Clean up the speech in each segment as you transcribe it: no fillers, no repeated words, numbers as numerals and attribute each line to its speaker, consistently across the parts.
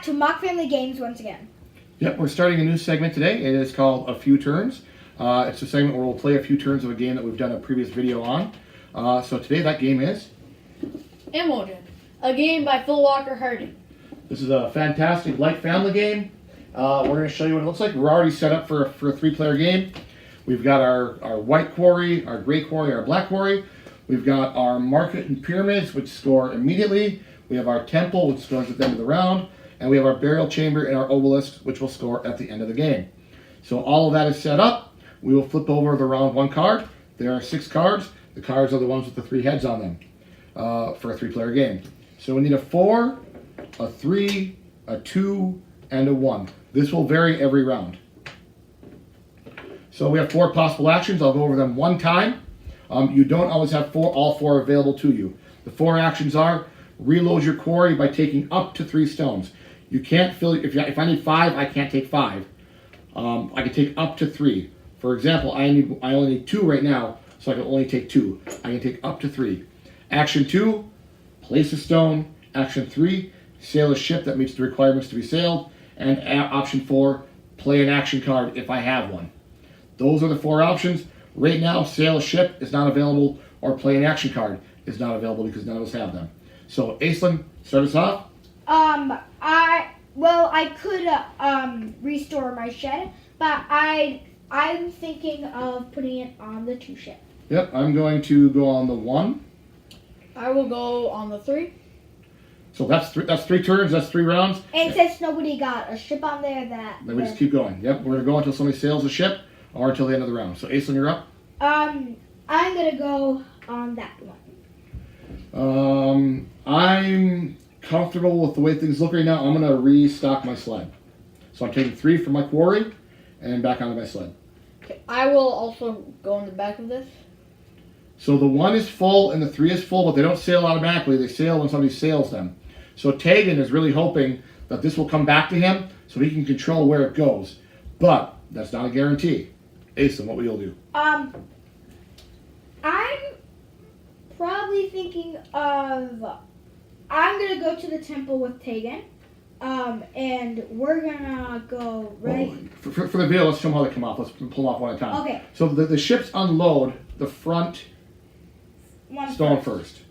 Speaker 1: to Mock Family Games once again.
Speaker 2: Yep, we're starting a new segment today. It is called A Few Turns. It's a segment where we'll play a few turns of a game that we've done a previous video on. So today that game is...
Speaker 3: Imhotep, a game by Phil Walker Harding.
Speaker 2: This is a fantastic light family game. We're going to show you what it looks like. We're already set up for a three-player game. We've got our white quarry, our gray quarry, our black quarry. We've got our market and pyramids, which score immediately. We have our temple, which scores at the end of the round. And we have our burial chamber and our obelisk, which will score at the end of the game. So all of that is set up. We will flip over the round one card. There are 6 cards. The cards are the ones with the 3 heads on them for a three-player game. So we need a 4, a 3, a 2, and a 1. This will vary every round. So we have 4 possible actions. I'll go over them one time. You don't always have all 4 available to you. The 4 actions are: reload your quarry by taking up to 3 stones. You can't fill, if I need 5, I can't take 5. I can take up to 3. For example, I only need 2 right now, so I can only take 2. I can take up to 3. Action 2, place a stone. Action 3, sail a ship that meets the requirements to be sailed. And option 4, play an action card if I have one. Those are the 4 options. Right now, sail a ship is not available, or play an action card is not available because none of us have them. So, Aislinn, start us off.
Speaker 1: I could restore my shed, but I'm thinking of putting it on the 2 ship.
Speaker 2: Yep, I'm going to go on the 1.
Speaker 3: I will go on the 3.
Speaker 2: So that's 3 turns, that's 3 rounds.
Speaker 1: And since nobody got a ship on there,
Speaker 2: Then we just keep going. Yep, we're going to go until somebody sails a ship or until the end of the round. So, Aislinn, you're up.
Speaker 1: I'm going to go on that one.
Speaker 2: I'm comfortable with the way things look right now. I'm going to restock my sled. So I'm taking 3 from my quarry and back onto my sled.
Speaker 3: Okay, I will also go in the back of this.
Speaker 2: So the 1 is full and the 3 is full, but they don't sail automatically. They sail when somebody sails them. So Tegan is really hoping that this will come back to him so he can control where it goes. But that's not a guarantee. Aislinn, what will you do?
Speaker 1: I'm probably thinking of... I'm going to go to the temple with Tegan, and we're going to go right...
Speaker 2: Well, for the video, let's show them how they come off. Let's pull them off one at a time.
Speaker 1: Okay.
Speaker 2: So the ships unload the front stone first.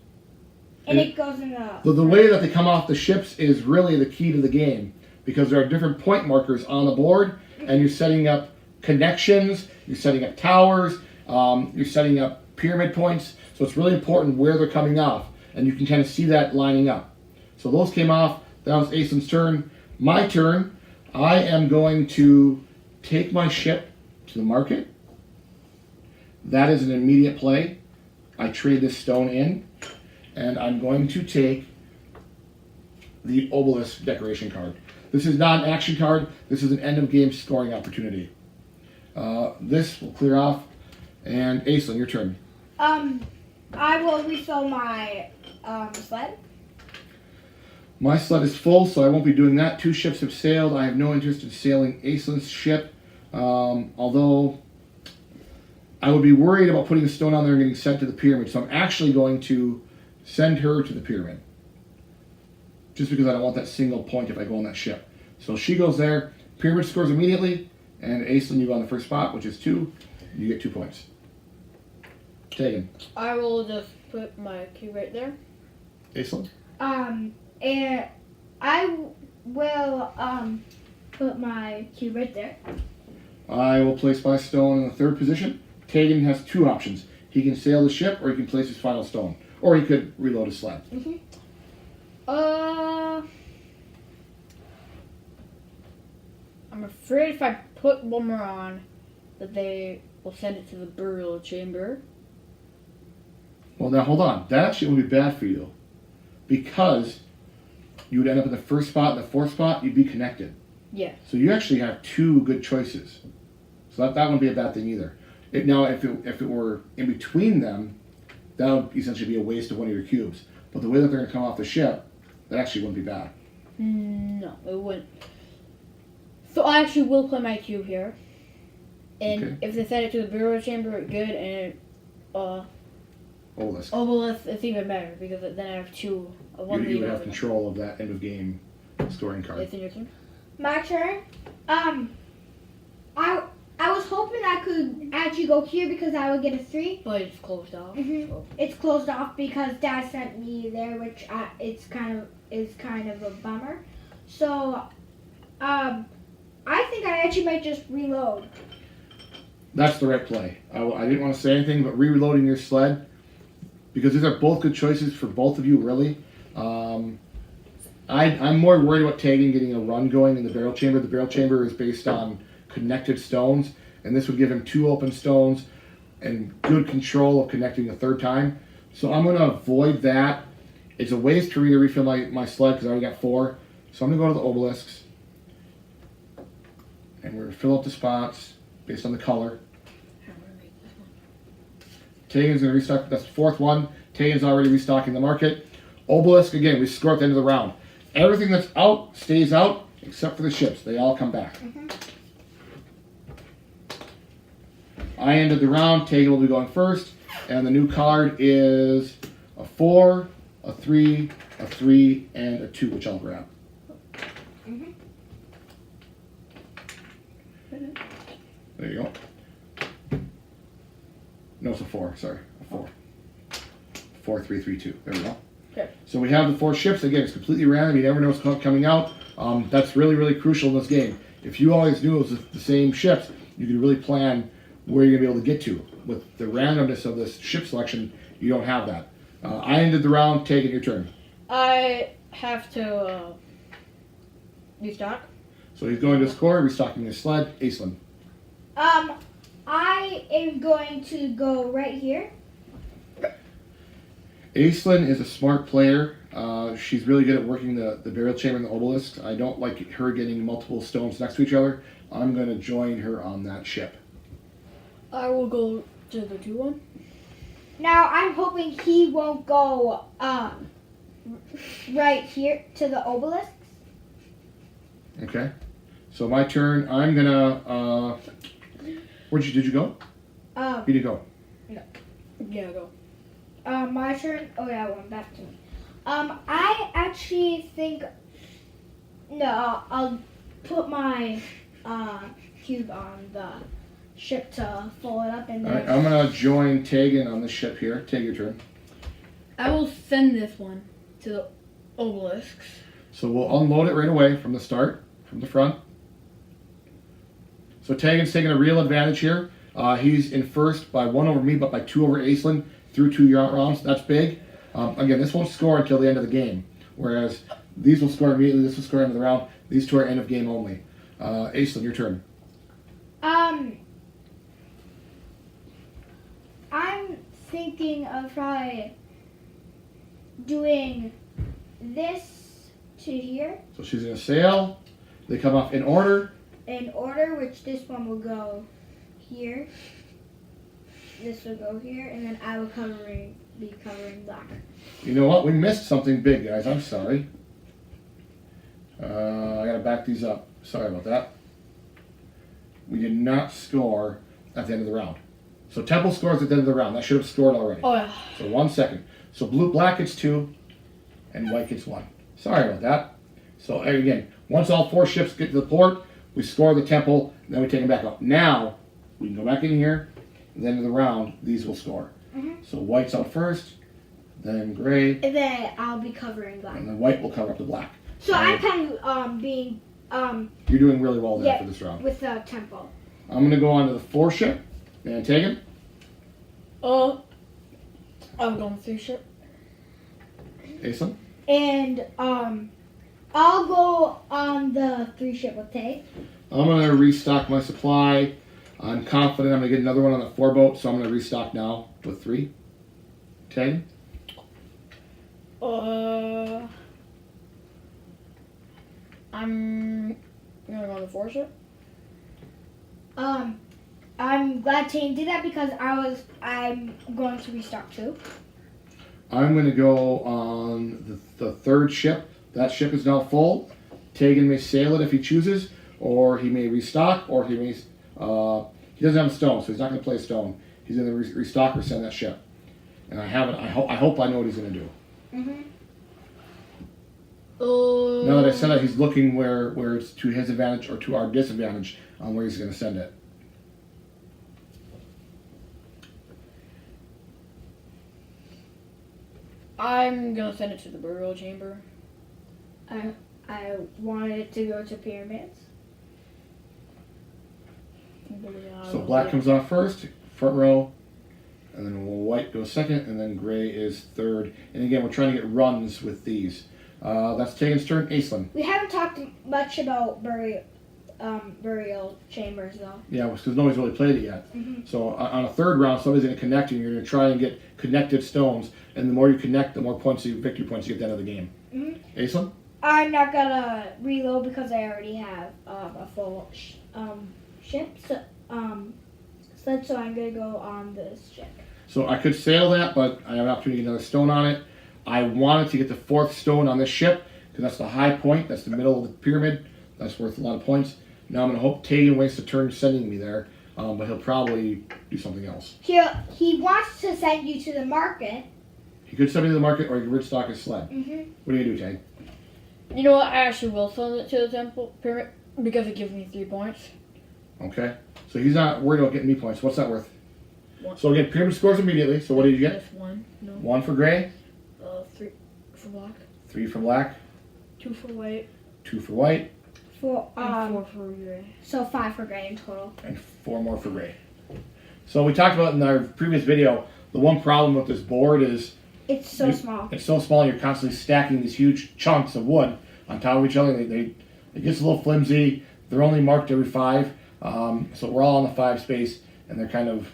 Speaker 1: And it goes in
Speaker 2: the way that they come off the ships is really the key to the game, because there are different point markers on the board, and you're setting up connections, you're setting up towers, you're setting up pyramid points. So it's really important where they're coming off, and you can kind of see that lining up. So those came off. That was Aislinn's turn. My turn. I am going to take my ship to the market. That is an immediate play. I trade this stone in, and I'm going to take the obelisk decoration card. This is not an action card. This is an end of game scoring opportunity. This will clear off, and Aislinn, your turn.
Speaker 1: I will refill my sled.
Speaker 2: My sled is full, so I won't be doing that. 2 ships have sailed. I have no interest in sailing Aislinn's ship, although I would be worried about putting a stone on there and getting sent to the pyramid. So I'm actually going to send her to the pyramid, just because I don't want that single point if I go on that ship. So she goes there. Pyramid scores immediately, and Aislinn, you go on the first spot, which is 2. You get 2 points. Tegan.
Speaker 3: I will just put my key right there.
Speaker 2: Aislinn.
Speaker 1: And I will put my cube right there.
Speaker 2: I will place my stone in the 3rd position. Tegan has 2 options. He can sail the ship, or he can place his final stone. Or he could reload his sled.
Speaker 3: I'm afraid if I put one more on, that they will send it to the burial chamber.
Speaker 2: Well, now hold on. That actually would be bad for you, because you would end up in the 1st spot and the 4th spot. You'd be connected.
Speaker 3: Yeah.
Speaker 2: So you actually have 2 good choices. So that wouldn't be a bad thing either. Now, if it were in between them, that would essentially be a waste of one of your cubes. But the way that they're going to come off the ship, that actually wouldn't be bad.
Speaker 3: No, it wouldn't. So I actually will play my cube here. And
Speaker 2: okay.
Speaker 3: If they send it to the burial chamber, good. And
Speaker 2: Obelisk.
Speaker 3: Obelisk, it's even better, because then I have 2.
Speaker 2: You would have control of that end of game scoring card.
Speaker 3: It's in your turn.
Speaker 1: My turn. I was hoping I could actually go here because I would get a 3.
Speaker 3: But it's closed off.
Speaker 1: Mhm.
Speaker 3: So.
Speaker 1: It's closed off because Dad sent me there, which is kind of a bummer. So, I think I actually might just reload.
Speaker 2: That's the right play. I didn't want to say anything, but reloading your sled, because these are both good choices for both of you, really. I'm more worried about Tegan getting a run going in the barrel chamber. The barrel chamber is based on connected stones, and this would give him 2 open stones and good control of connecting a 3rd time. So I'm going to avoid that. It's a waste for me to refill my sled because I already got 4. So I'm going to go to the obelisks, and we're going to fill up the spots based on the color. Tegan's going to restock. That's the 4th one. Tegan's already restocking the market. Obelisk, again, we score at the end of the round. Everything that's out stays out except for the ships. They all come back. I ended the round. Tegan will be going first. And the new card is a 4, a 3, a 3, and a 2, which I'll grab. There you go. No, it's a 4. Sorry, a 4. 4, 3, 3, 2. There we go.
Speaker 3: Okay.
Speaker 2: So we have the 4 ships. Again, it's completely random. You never know what's coming out. That's really, really crucial in this game. If you always knew it was the same ships, you could really plan where you're going to be able to get to. With the randomness of this ship selection, you don't have that. I ended the round. Take it, your turn.
Speaker 3: I have to restock.
Speaker 2: So he's going to score, restocking his sled. Aislinn.
Speaker 1: I am going to go right here.
Speaker 2: Aislinn is a smart player. She's really good at working the burial chamber and the obelisk. I don't like her getting multiple stones next to each other. I'm going to join her on that ship.
Speaker 3: I will go to the 2 one.
Speaker 1: Now I'm hoping he won't go right here to the obelisks.
Speaker 2: Okay. So my turn. I'm going to... did you go? You did go.
Speaker 3: Yeah, go.
Speaker 1: My turn. Oh yeah, one back to me. I actually think I'll put my cube on the ship to fold it up and
Speaker 2: All
Speaker 1: then.
Speaker 2: right, I'm going to join Tegan on the ship here. Take your turn.
Speaker 3: I will send this one to the obelisks.
Speaker 2: So we'll unload it right away from the start, from the front. So Tegan's taking a real advantage here. He's in first by 1 over me, but by 2 over Aislinn through 2 rounds. That's big. Again, this won't score until the end of the game, whereas these will score immediately. This will score end of the round. These 2 are end of game only. Aislinn, your turn.
Speaker 1: I'm thinking of probably doing this to here
Speaker 2: So she's going to sail. They come off in order.
Speaker 1: in order, which this one will go here. This will go here, and then I will be covering black.
Speaker 2: You know what? We missed something big, guys. I'm sorry. I got to back these up. Sorry about that. We did not score at the end of the round. So Temple scores at the end of the round. That should have scored already.
Speaker 3: Oh, yeah.
Speaker 2: So 1 second. So black gets 2, and white gets 1. Sorry about that. So again, once all 4 ships get to the port, we score the Temple, and then we take them back up. Now, we can go back in here, and then in the round, these will score. So white's out first, then gray,
Speaker 1: And then I'll be covering black.
Speaker 2: and then white will cover up the black.
Speaker 1: So I'm kind of being
Speaker 2: You're doing really well there
Speaker 1: Yeah.
Speaker 2: for this round.
Speaker 1: with the tempo.
Speaker 2: I'm going to go on to the 4 ship, and take it.
Speaker 3: I'm going 3 ship.
Speaker 2: Aislinn.
Speaker 1: And I'll go on the 3 ship with Tay.
Speaker 2: I'm going to restock my supply. I'm confident I'm going to get another one on the 4 boat, so I'm going to restock now with 3. 10.
Speaker 3: I'm gonna go on the 4 ship.
Speaker 1: I'm glad Tane did that because I'm going to restock too.
Speaker 2: I'm going to go on the 3rd ship. That ship is now full. Tegan may sail it if he chooses, or he may restock, or he may... he doesn't have a stone, so he's not going to play a stone. He's going to restock or send that ship. And I hope I know what he's going to do. Now that I said that, he's looking where it's to his advantage or to our disadvantage on where he's going to send it.
Speaker 3: I'm gonna send it to the burial chamber.
Speaker 1: I wanted it to go to pyramids.
Speaker 2: So black comes off first, front row, and then white goes second, and then gray is third. And again, we're trying to get runs with these. That's Tegan's turn. Aislinn.
Speaker 1: We haven't talked much about burial chambers though.
Speaker 2: Yeah, because nobody's really played it yet.
Speaker 1: Mm-hmm.
Speaker 2: So on a third round, somebody's going to connect you. You're going to try and get connected stones, and the more you connect, the more victory points you get at the end of the game.
Speaker 1: Mm-hmm.
Speaker 2: Aislinn?
Speaker 1: I'm not gonna reload because I already have a full ship. So I'm gonna go on this ship.
Speaker 2: So I could sail that, but I have an opportunity to get another stone on it. I wanted to get the fourth stone on this ship because that's the high point. That's the middle of the pyramid. That's worth a lot of points. Now I'm going to hope Tegan wastes a turn sending me there, but he'll probably do something else.
Speaker 1: He wants to send you to the market.
Speaker 2: He could send me to the market, or he could rootstock his sled.
Speaker 1: Mm-hmm.
Speaker 2: What are you going to do, Tag?
Speaker 3: You know what? I actually will send it to the temple pyramid because it gives me 3 points.
Speaker 2: Okay. So he's not worried about getting me points. What's that worth?
Speaker 3: 1.
Speaker 2: So again, pyramid scores immediately. So what did you get?
Speaker 3: Just 1. No.
Speaker 2: 1 for gray.
Speaker 3: 3 for black.
Speaker 2: 3 for black.
Speaker 3: 2 for white.
Speaker 2: 2 for white.
Speaker 3: And 4 for gray.
Speaker 1: So 5 for gray in total.
Speaker 2: And 4 more for gray. So we talked about in our previous video, the one problem with this board is
Speaker 1: It's so small.
Speaker 2: It's so small, you're constantly stacking these huge chunks of wood on top of each other. It gets a little flimsy. They're only marked every 5. So we're all on the 5 space, and they're kind of,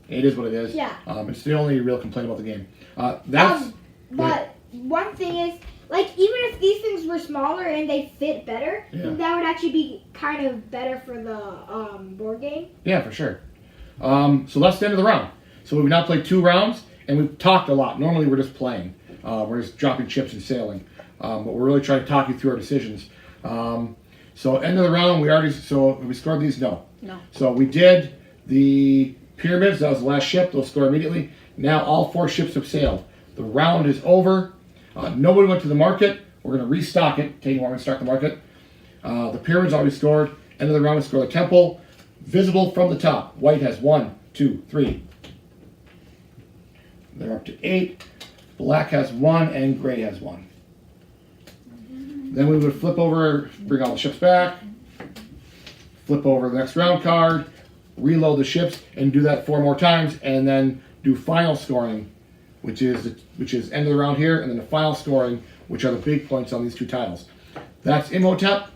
Speaker 2: it is what it is.
Speaker 1: Yeah.
Speaker 2: It's the only real complaint about the game.
Speaker 1: But one thing is, like, even if these things were smaller and they fit better,
Speaker 2: Yeah.
Speaker 1: that would actually be kind of better for the board game.
Speaker 2: Yeah, for sure. So that's the end of the round. So we've now played 2 rounds, and we've talked a lot. Normally we're just playing. We're just dropping chips and sailing. But we're really trying to talk you through our decisions. So end of the round, we scored these? No.
Speaker 3: No.
Speaker 2: So we did the pyramids. That was the last ship. They'll score immediately. Now all 4 ships have sailed. The round is over. Nobody went to the market. We're going to restock it. Taking while we start the market. The pyramids already scored. End of the round, we score the temple. Visible from the top. White has 1, 2, 3. They're up to 8. Black has 1 and gray has 1. Then we would flip over, bring all the ships back, flip over the next round card, reload the ships, and do that 4 more times, and then do final scoring, which is end of the round here, and then the final scoring, which are the big points on these 2 tiles. That's Imhotep.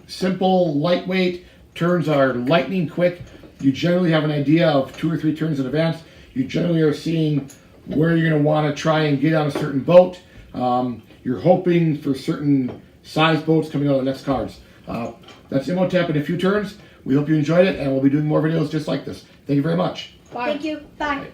Speaker 2: Simple, lightweight. Turns are lightning quick. You generally have an idea of 2 or 3 turns in advance. You generally are seeing where you're going to want to try and get on a certain boat. You're hoping for certain size boats coming out of the next cards. That's Imhotep in a few turns. We hope you enjoyed it, and we'll be doing more videos just like this. Thank you very much.
Speaker 3: Bye.
Speaker 1: Thank you. Bye.
Speaker 2: Bye.